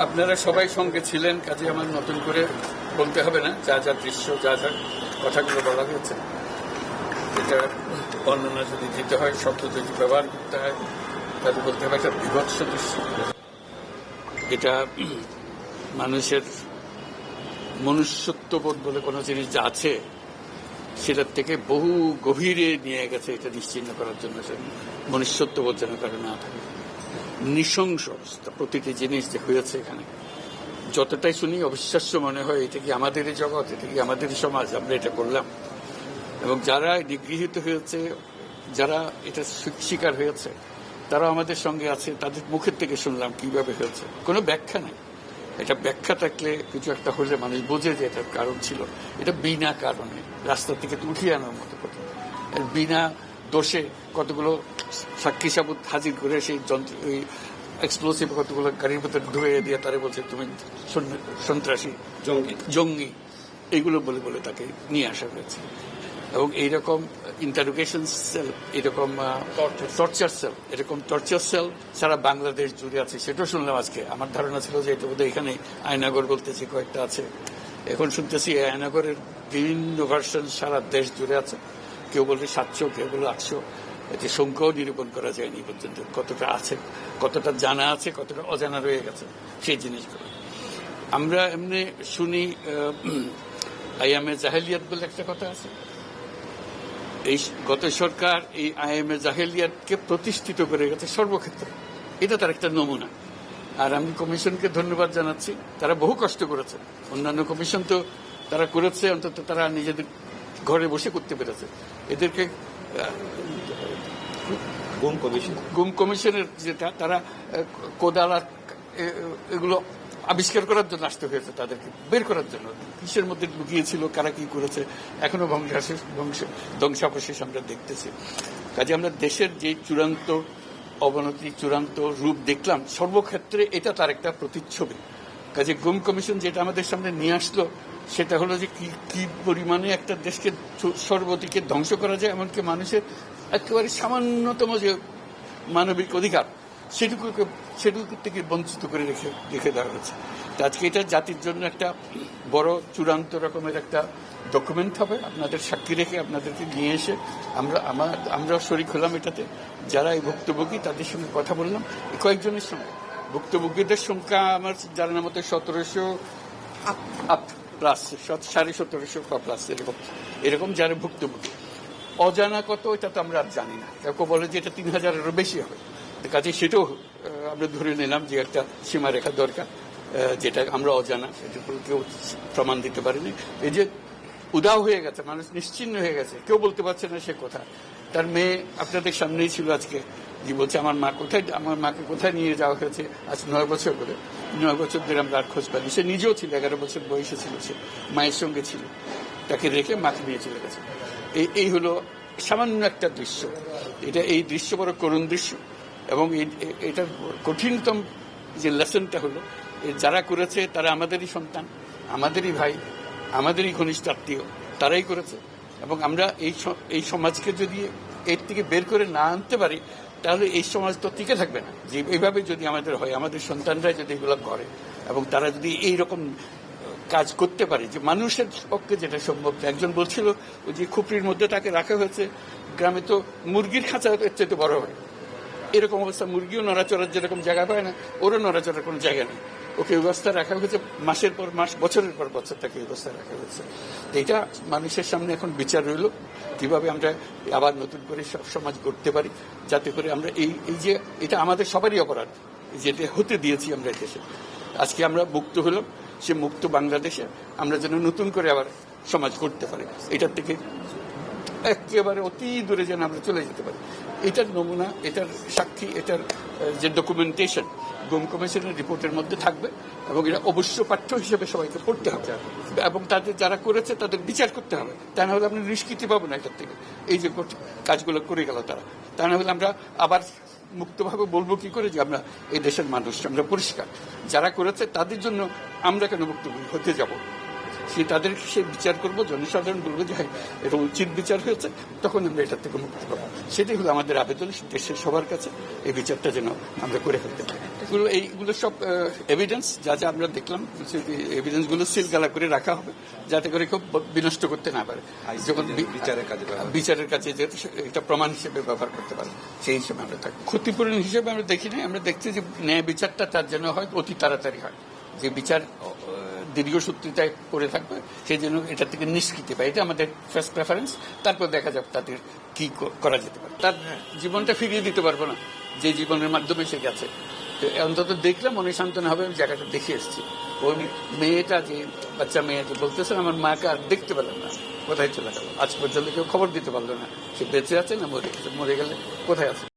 আপনারা সবাই সঙ্গে ছিলেন, কাজে আমার নতুন করে বলতে হবে না। যা যা দৃশ্য, যা যা কথাগুলো বলা হয়েছে, এটা বর্ণনা যদি দিতে হয়, শব্দ যদি ব্যবহার করতে হয়, তাহলে বলতে হবে একটা বিভৎস দৃশ্য। এটা মানুষের মনুষ্যত্ববোধ বলে কোনো জিনিস যা আছে সেটার থেকে বহু গভীরে নিয়ে গেছে, এটা নিশ্চিহ্ন করার জন্য। মনুষ্যত্ববোধ যেন কারো না থাকে, নৃশংস অবস্থা। প্রতিটি জিনিস যে হয়েছে এখানে, যতটাই শুনি অবিশ্বাস্য মনে হয়। এটা কি আমাদেরই জগৎ, এটা কি আমাদেরই সমাজ, আমরা এটা করলাম? এবং যারা নিগৃহীত হয়েছে, যারা এটা শিকার হয়েছে, তারা আমাদের সঙ্গে আছে। তাদের মুখের থেকে শুনলাম কিভাবে হয়েছে। কোনো ব্যাখ্যা নেই। এটা ব্যাখ্যা থাকলে কিছু একটা হলে মানুষ বোঝে যে এটার কারণ ছিল। এটা বিনা কারণে রাস্তা থেকে উঠিয়ে আনার মতো কথা। বিনা দোষে কতগুলো সাক্ষী সাবুত হাজির করে সেই যন্ত্র, ওই এক্সপ্লোসিভ কতগুলো গাড়ির ভিতরে ধুয়ে দিয়ে তারা বলছে তুমি সন্ত্রাসী, জঙ্গি, এইগুলো বলে বলে তাকে নিয়ে আসা হয়েছে। এবং এইরকম ইন্টারোগেশন সেল, এরকম টর্চার সেল, এরকম টর্চার সেল সারা বাংলাদেশ জুড়ে আছে। সেটাও শুনলাম আজকে। আমার ধারণা ছিল যে এটা বোধহয় এখানে আয়নাগর বলতেছি কয়েকটা আছে, এখন শুনতেছি আয়নাগরের বিভিন্ন ভার্সন সারা দেশ জুড়ে আছে। কেউ বলে 700, কেউ বলে 800। এতে সংখ্যাও নিরূপণ করা যায়নি পর্যন্ত। কতটা আছে, কতটা জানা আছে, কতটা অজানা রয়ে গেছে সেই জিনিসগুলো। আমরা এমনি শুনি আইয়ামে জাহেলিয়াত বলে একটা কথা আছে। এই গত সরকার এই আইএমএ জাহেলিয়াতকে প্রতিষ্ঠিত করে গেছে সর্বক্ষেত্রে। এটা তার একটা নমুনা। আর আমি কমিশনকে ধন্যবাদ জানাচ্ছি, তারা বহু কষ্ট করেছে। অন্যান্য কমিশন তো তারা করেছে, অন্তত তারা নিজেদের ঘরে বসে করতে পেরেছে। এদেরকে গুম কমিশনের যেটা, তারা কোদাল এগুলো আবিষ্কার করার জন্য আসতে হয়েছে, তাদেরকে বের করার জন্য। কিসের মধ্যে লুকিয়েছিল, কারা কি করেছে, এখনো ধ্বংসাবশেষ আমরা দেখতেছি। কাজে আমরা দেশের যে চূড়ান্ত অবনতি, চূড়ান্ত রূপ দেখলাম সর্বক্ষেত্রে, এটা তার একটা প্রতিচ্ছবি। কাজে গুম কমিশন যেটা আমাদের সামনে নিয়ে আসলো, সেটা হলো যে কি পরিমাণে একটা দেশকে সর্বদিকে ধ্বংস করা যায়, এমনকি মানুষের একেবারে সামান্যতম যে মানবিক অধিকার সেটুকু থেকে বঞ্চিত করে রেখে দেওয়া হয়েছে। আজকে এটা জাতির জন্য একটা বড় চূড়ান্ত রকমের একটা ডকুমেন্ট হবে। আপনাদের সাক্ষী রেখে, আপনাদেরকে নিয়ে এসে আমরা শরিক হলাম এটাতে। যারা এই ভুক্তভোগী তাদের সঙ্গে কথা বললাম, কয়েকজনের সঙ্গে। ভুক্তভোগীদের সংখ্যা আমার জানার মতো 1700 প্লাস, 1750 প্লাস এরকম যারা ভুক্তভোগী। অজানা কত এটা তো আমরা আর জানি না। কেউ বলে যে এটা 3000-এরও বেশি হবে। কাজে সেটাও আমরা ধরে নিলাম যে একটা সীমারেখা দরকার, যেটা আমরা অজানা, এটা কেউ প্রমাণ দিতে পারেনি। এই যে উদাও হয়ে গেছে, মানুষ নিশ্চিহ্ন হয়ে গেছে, কেউ বলতে পারছে না সে কোথায়। তার মেয়ে আপনাদের সামনেই ছিল আজকে, যে বলছে আমার মাকে কোথায় নিয়ে যাওয়া হয়েছে। আজ 9 বছর করে, 9 বছর ধরে আমরা আর খোঁজ পাইনি। সে নিজেও ছিল, 11 বছর বয়সে ছিল, সে মায়ের সঙ্গে ছিল, তাকে রেখে মাকে নিয়ে চলে গেছে। এই হলো সামান্য একটা দৃশ্য। এই দৃশ্য বড় করুণ দৃশ্য। এবং এটার কঠিনতম যে লেসনটা হলো, যারা করেছে তারা আমাদেরই সন্তান, আমাদেরই ভাই, আমাদেরই ঘনিষ্ঠ আত্মীয়, তারাই করেছে। এবং আমরা এই সমাজকে যদি এর থেকে বের করে না আনতে পারি, তাহলে এই সমাজ তো টিকে থাকবে না। যে এইভাবে যদি আমাদের হয়, আমাদের সন্তানরা যদি এগুলো করে, এবং তারা যদি এইরকম কাজ করতে পারে, যে মানুষের পক্ষে যেটা সম্ভব। একজন বলছিল ওই যে খুপড়ির মধ্যে তাকে রাখা হয়েছে, গ্রামে তো মুরগির খাঁচা এর চেয়ে বড় হয়। এরকম অবস্থা, মুরগিও নড়াচড়ার যেরকম জায়গা পায় না, ওরও নড়াচড়ার কোনো জায়গা নেই। ওকে ব্যবস্থা রাখা হয়েছে, মাসের পর মাস, বছরের পর বছর তাকে ব্যবস্থা রাখা হয়েছে। এটা মানুষের সামনে এখন বিচার রইল, কিভাবে আমরা আবার নতুন করে সব সমাজ গড়তে পারি, যাতে করে আমরা এই যে এটা আমাদের সবারই অপরাধ, যেটা হতে দিয়েছি আমরা দেশে। আজকে আমরা মুক্ত হলাম, সে মুক্ত বাংলাদেশে আমরা যেন নতুন করে আবার সমাজ গড়তে পারি, এটার থেকে একেবারে অতি দূরে যেন আমরা চলে যেতে পারি। এটার নমুনা, এটার সাক্ষী, এটার যে ডকুমেন্টেশন গুম কমিশনের রিপোর্টের মধ্যে থাকবে, এবং এটা অবশ্য পাঠ্য হিসেবে সবাইকে পড়তে হবে, এবং তাদের যারা করেছে তাদের বিচার করতে হবে। তা না হলে আমরা নিষ্কৃতি পাবো না এটার থেকে। এই যে কাজগুলো করে গেল তারা, তা না হলে আমরা আবার মুক্তভাবে বলবো কি করে যে আমরা এই দেশের মানুষ, আমরা পরিষ্কার। যারা করেছে তাদের জন্য আমরা কেন মুক্তভোগী হতে যাব? তাদেরকে সে বিচার করবো, জনসাধারণ বলবো যে হ্যাঁ এটা উচিত বিচার হয়েছে, তখন আমরা এটার থেকে মুক্তি পাবো। সেটাই হলো আমাদের আবেদন দেশের সবার কাছে, এই বিচারটা যেন আমরা করে ফেলতে পারি। এইগুলো সব এভিডেন্স, যা যা আমরা দেখলাম, এভিডেন্সগুলো সিলগালা করে রাখা হবে যাতে করে কেউ বিনষ্ট করতে না পারে, যখন বিচারের কাছে যেহেতু এটা প্রমাণ হিসেবে ব্যবহার করতে পারে, সেই হিসেবে আমরা থাকি। ক্ষতিপূরণ হিসেবে আমরা দেখি না, আমরা দেখছি যে ন্যায় বিচারটা তার জন্য হয় অতি তাড়াতাড়ি হয়, যে বিচার দীর্ঘসূত্রিতায় করে থাকবে সেই জন্য এটা থেকে নিষ্কৃতি পায়, এটা আমাদের ফার্স্ট প্রেফারেন্স। তারপর দেখা যাবে তাদের কি করা যেতে পারে। তার জীবনটা ফিরিয়ে দিতে পারবো না যে জীবনের মাধ্যমে সে গেছে, অন্তত দেখলাম মনে সান্ত্বনা হবে, আমি জায়গাটা দেখে এসেছি। ওই মেয়েটা, যে বাচ্চা মেয়েটা বলতেছেন আমার মাকে আর দেখতে পেলাম না, কোথায় চলে গেল, আজ পর্যন্ত কেউ খবর দিতে পারলো না সে বেঁচে আছে না মরে গেলে, কোথায় আছে।